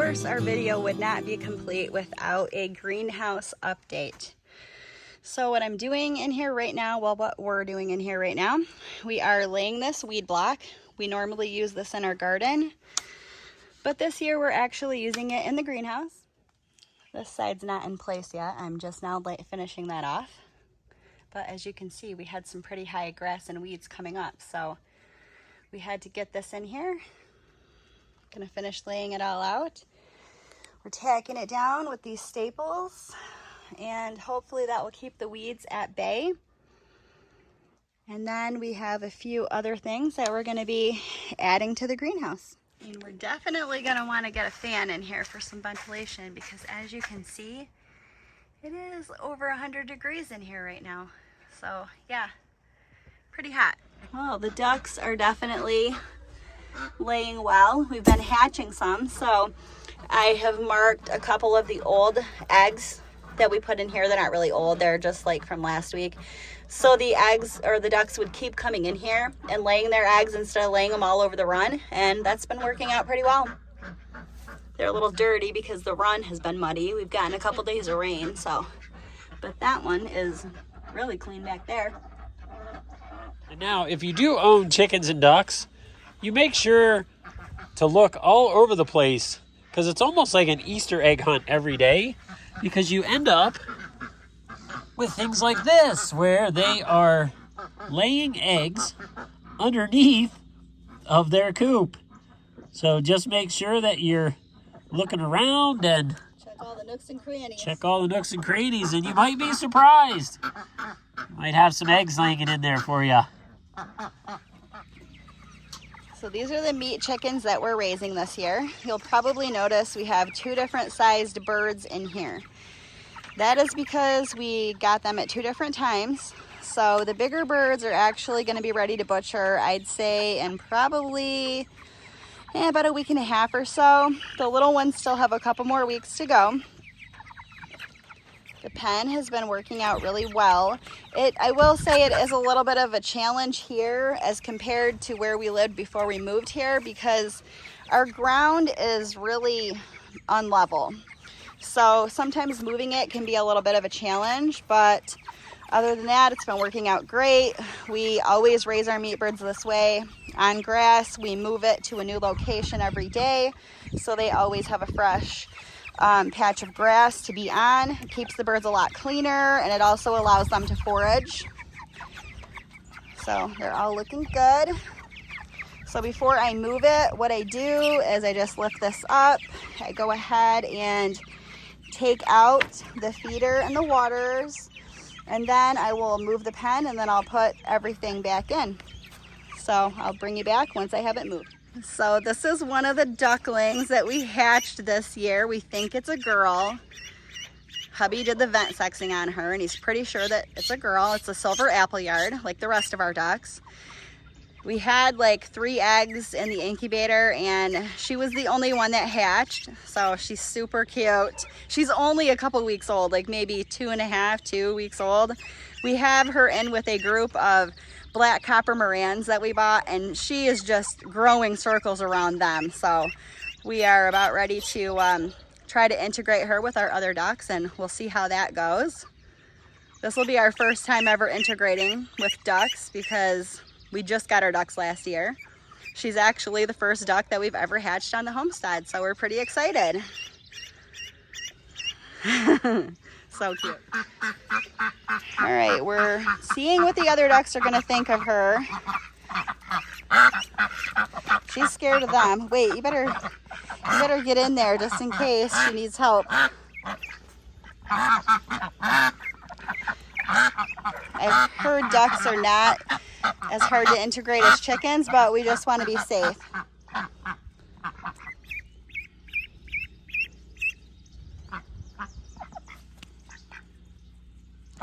course, our video would not be complete without a greenhouse update. So what I'm doing in here right now, well, what we're doing in here right now, we are laying this weed block. We normally use this in our garden, but this year we're actually using it in the greenhouse. This side's not in place yet. I'm just now finishing that off. But as you can see, we had some pretty high grass and weeds coming up, so we had to get this in here. Gonna finish laying it all out. We're tacking it down with these staples, and hopefully that will keep the weeds at bay. And then we have a few other things that we're gonna be adding to the greenhouse. And we're definitely gonna wanna get a fan in here for some ventilation, because as you can see, it is over 100 degrees in here right now. So yeah, pretty hot. Well, the ducks are definitely laying well. We've been hatching some, so I have marked a couple of the old eggs that we put in here. They're not really old, they're just like from last week. So the eggs, or the ducks, would keep coming in here and laying their eggs instead of laying them all over the run, and that's been working out pretty well. They're a little dirty because the run has been muddy. We've gotten a couple days of rain, so, but that one is really clean back there. And now, if you do own chickens and ducks, you make sure to look all over the place, because it's almost like an Easter egg hunt every day, because you end up with things like this, where they are laying eggs underneath of their coop. So just make sure that you're looking around and check all the nooks and crannies. Check all the nooks and crannies, and you might be surprised. You might have some eggs laying in there for you. So these are the meat chickens that we're raising this year. You'll probably notice we have two different sized birds in here. That is because we got them at two different times. So the bigger birds are actually going to be ready to butcher, I'd say, in probably about a week and a half or so. The little ones still have a couple more weeks to go. The pen has been working out really well. I will say it is a little bit of a challenge here as compared to where we lived before we moved here, because our ground is really unlevel. So sometimes moving it can be a little bit of a challenge, but other than that, it's been working out great. We always raise our meat birds this way on grass. We move it to a new location every day, so they always have a fresh patch of grass to be on. It keeps the birds a lot cleaner, and it also allows them to forage. So they're all looking good. So before I move it, what I do is I just lift this up. I go ahead and take out the feeder and the waters, and then I will move the pen, and then I'll put everything back in. So I'll bring you back once I have it moved. So this is one of the ducklings that we hatched this year. We think it's a girl. Hubby did the vent sexing on her, and he's pretty sure that it's a girl. It's a silver apple yard, like the rest of our ducks. We had like 3 eggs in the incubator, and she was the only one that hatched. So she's super cute. She's only a couple weeks old, like maybe 2 weeks old. We have her in with a group of black copper Morans that we bought, and she is just growing circles around them. So we are about ready to try to integrate her with our other ducks, and we'll see how that goes. This will be our first time ever integrating with ducks, because we just got our ducks last year. She's actually the first duck that we've ever hatched on the homestead, so we're pretty excited. So cute. All right, we're seeing what the other ducks are gonna think of her. She's scared of them. Wait, you better get in there just in case she needs help. I've heard ducks are not as hard to integrate as chickens, but we just want to be safe.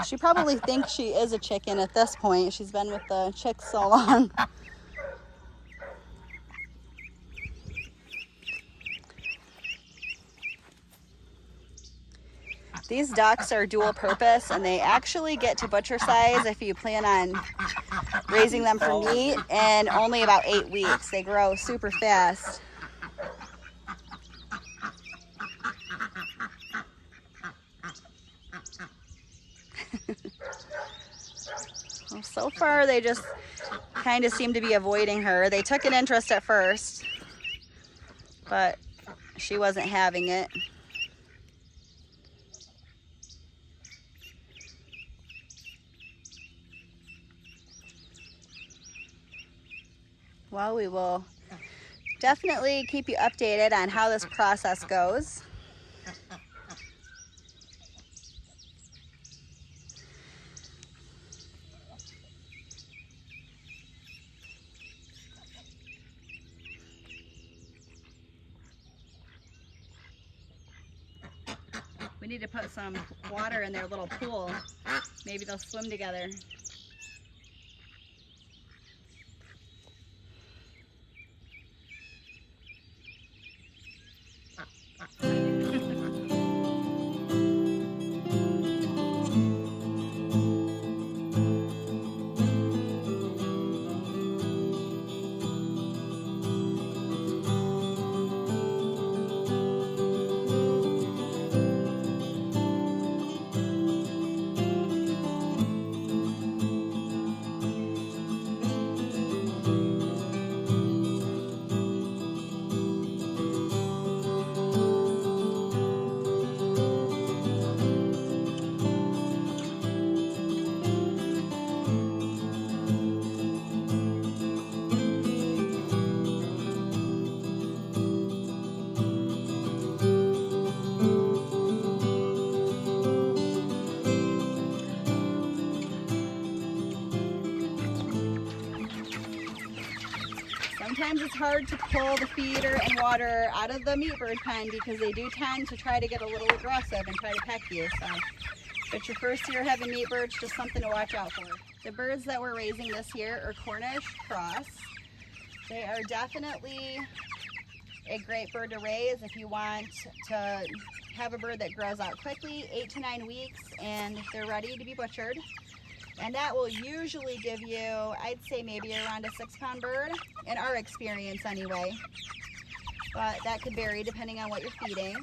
She probably thinks she is a chicken at this point. She's been with the chicks so long. These ducks are dual purpose, and they actually get to butcher size if you plan on raising them for meat in only about 8 weeks. They grow super fast. So far, they just kind of seem to be avoiding her. They took an interest at first, but she wasn't having it. Well, we will definitely keep you updated on how this process goes. We need to put some water in their little pool. Maybe they'll swim together. Sometimes it's hard to pull the feeder and water out of the meat bird pen because they do tend to try to get a little aggressive and try to peck you. So if it's your first year having meat birds, just something to watch out for. The birds that we're raising this year are Cornish cross. They are definitely a great bird to raise if you want to have a bird that grows out quickly, 8 to 9 weeks, and they're ready to be butchered. And that will usually give you, I'd say maybe around a 6-pound bird, in our experience anyway. But that could vary depending on what you're feeding.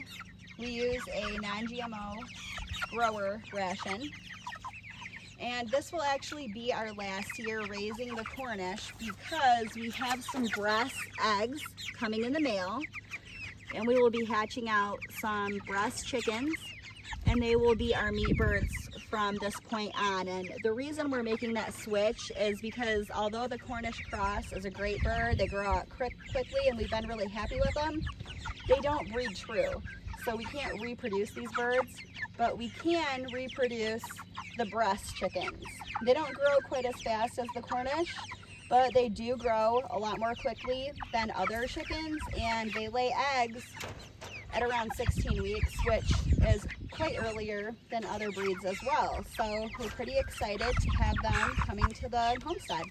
We use a non-GMO grower ration. And this will actually be our last year raising the Cornish because we have some breast eggs coming in the mail. And we will be hatching out some breast chickens, and they will be our meat birds from this point on. And the reason we're making that switch is because although the Cornish cross is a great bird, they grow out quickly and we've been really happy with them, they don't breed true. So we can't reproduce these birds, but we can reproduce the breast chickens. They don't grow quite as fast as the Cornish, but they do grow a lot more quickly than other chickens, and they lay eggs at around 16 weeks, which is quite earlier than other breeds as well. So we're pretty excited to have them coming to the homestead.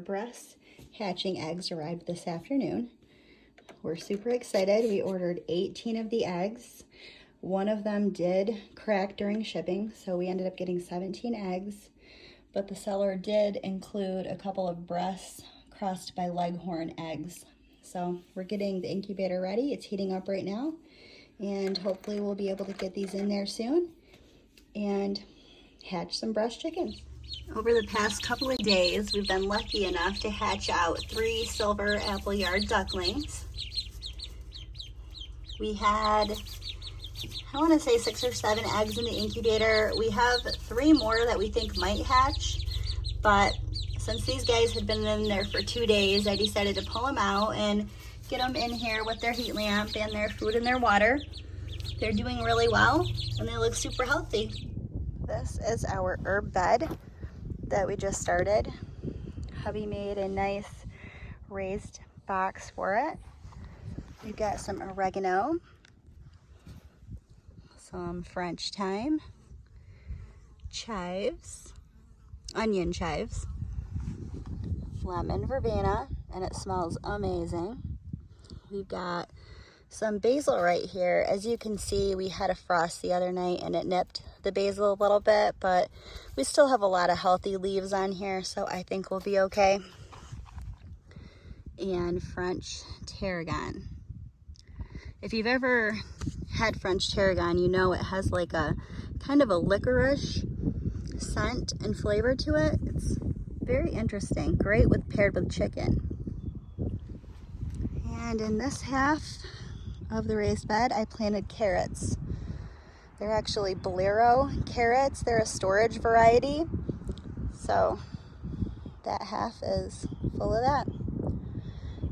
Breast hatching eggs arrived this afternoon. We're super excited. We ordered 18 of the eggs. One of them did crack during shipping, so we ended up getting 17 eggs, but the seller did include a couple of breasts crossed by leghorn eggs. So we're getting the incubator ready. It's heating up right now, and hopefully we'll be able to get these in there soon and hatch some breast chickens. Over the past couple of days, we've been lucky enough to hatch out 3 silver apple-yard ducklings. We had, I want to say 6 or 7 eggs in the incubator. We have 3 more that we think might hatch, but since these guys had been in there for 2 days, I decided to pull them out and get them in here with their heat lamp and their food and their water. They're doing really well, and they look super healthy. This is our herb bed that we just started. Hubby made a nice raised box for it. We've got some oregano, some French thyme, chives, onion chives, lemon verbena, and it smells amazing. We've got some basil right here. As you can see, we had a frost the other night and it nipped the basil a little bit, but we still have a lot of healthy leaves on here, so I think we'll be okay. And French tarragon. If you've ever had French tarragon, you know it has like a kind of a licorice scent and flavor to it. It's very interesting, great paired with chicken. And in this half of the raised bed, I planted carrots. They're actually bolero carrots. They're a storage variety. So that half is full of that.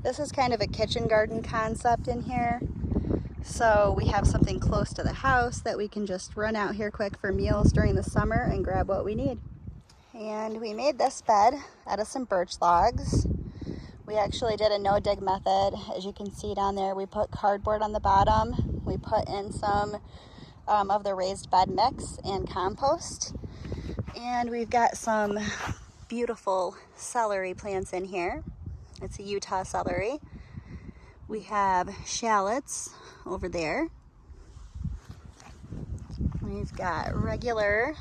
This is kind of a kitchen garden concept in here. So we have something close to the house that we can just run out here quick for meals during the summer and grab what we need. And we made this bed out of some birch logs. We actually did a no-dig method. As you can see down there, we put cardboard on the bottom. We put in some of the raised bed mix and compost. And we've got some beautiful celery plants in here. It's a Utah celery. We have shallots over there. We've got regular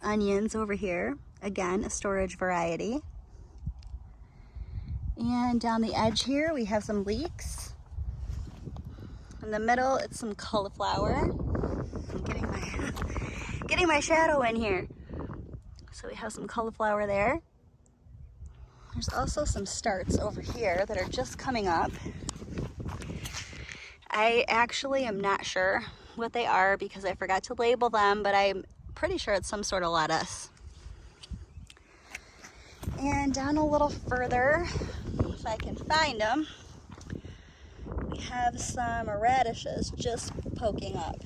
onions over here. Again, a storage variety. And down the edge here, we have some leeks. In the middle, it's some cauliflower. I'm getting my shadow in here. So we have some cauliflower there. There's also some starts over here that are just coming up. I actually am not sure what they are because I forgot to label them, but I'm pretty sure it's some sort of lettuce. And down a little further, if I can find them, we have some radishes just poking up.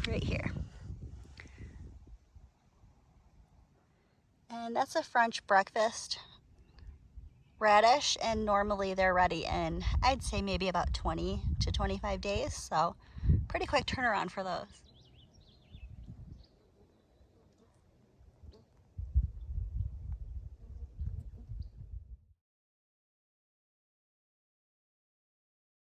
Right here. And that's a French breakfast radish, and normally they're ready in, I'd say maybe about 20 to 25 days, so pretty quick turnaround for those.